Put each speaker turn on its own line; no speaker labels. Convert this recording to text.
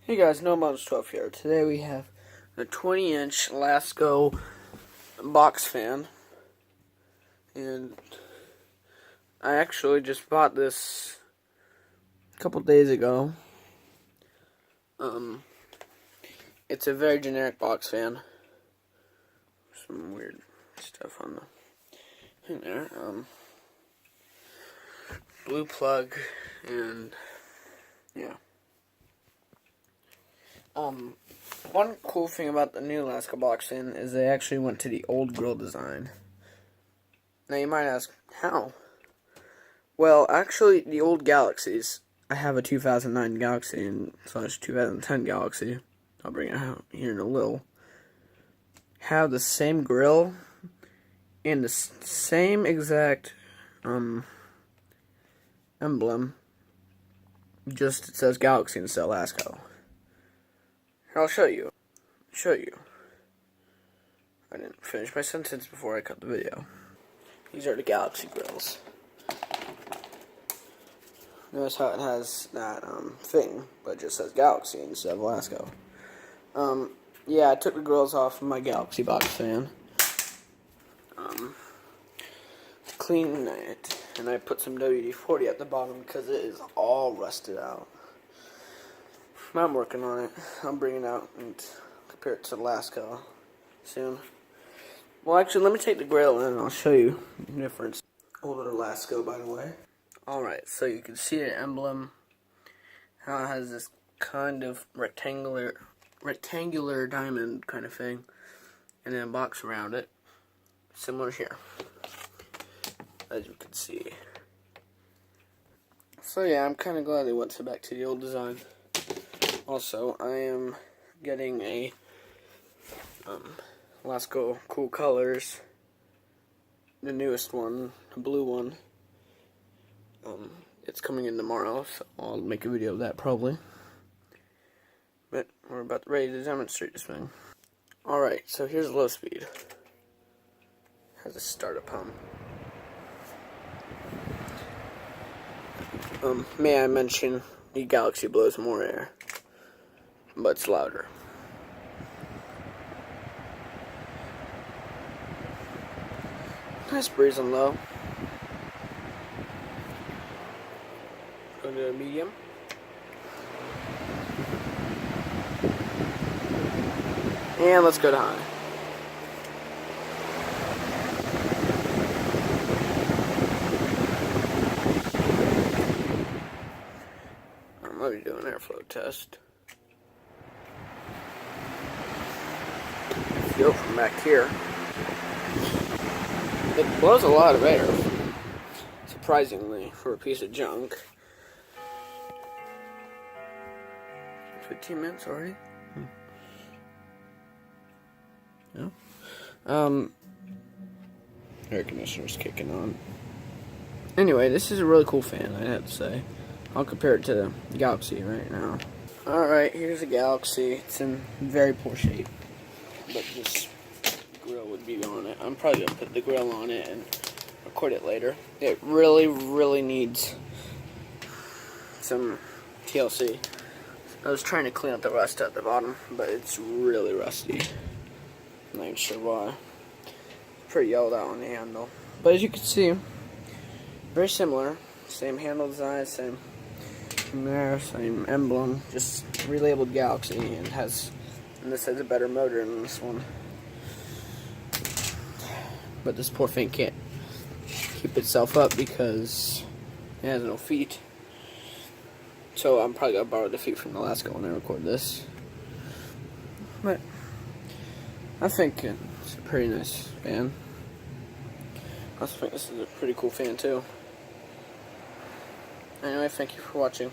Hey guys, NoModels12 here. Today we have a 20-inch Lasko box fan, and I actually just bought this a couple days ago. It's a very generic box fan. Some weird stuff on the thing there. Blue plug, and yeah. One cool thing about the new Lasko box fan is they actually went to the old grill design. Now you might ask, how? Well, actually, the old Galaxies, I have a 2009 Galaxy and / 2010 Galaxy, I'll bring it out here in a little, have the same grill and the same exact emblem, just it says Galaxy instead of Lasko. I'll show you. I didn't finish my sentence before I cut the video. These are the Galaxy grills. Notice how it has that thing, but it just says Galaxy instead of Lasko. Yeah, I took the grills off of my Galaxy box fan. Cleaned it, and I put some WD-40 at the bottom because it is all rusted out. I'm working on it. I'll bring it out and compare it to Lasko soon. Well, actually, let me take the grill in and I'll show you the difference. Older Lasko, by the way. Alright, so you can see the emblem. How it has this kind of rectangular diamond kind of thing. And then a box around it. Similar here. As you can see. So yeah, I'm kind of glad they went back to the old design. Also, I am getting a Lasko Cool Colors, the newest one, the blue one. It's coming in tomorrow, so I'll make a video of that probably. But we're about ready to demonstrate this thing. Alright, so here's low speed. Has a startup pump. May I mention, the Galaxy blows more air, but it's louder. Nice breeze on low. Go to medium. And let's go to high. Let me do an airflow test. Feel from back here. It blows a lot of air, surprisingly, for a piece of junk. 15 minutes already? No? Air conditioner's kicking on. Anyway, this is a really cool fan, I have to say. I'll compare it to the Galaxy right now. Alright, here's a Galaxy. It's in very poor shape. But this grill would be on it. I'm probably going to put the grill on it and record it later. It really, really needs some TLC. I was trying to clean up the rust at the bottom, but it's really rusty. I'm not even sure why. It's pretty yellowed out on the handle. But as you can see, very similar. Same handle design, same there, same emblem, just relabeled Galaxy, and this has a better motor than this one. But this poor thing can't keep itself up because it has no feet. So I'm probably gonna borrow the feet from the Lasko when I record this. But I think it's a pretty nice fan. I also think this is a pretty cool fan too. Anyway, thank you for watching.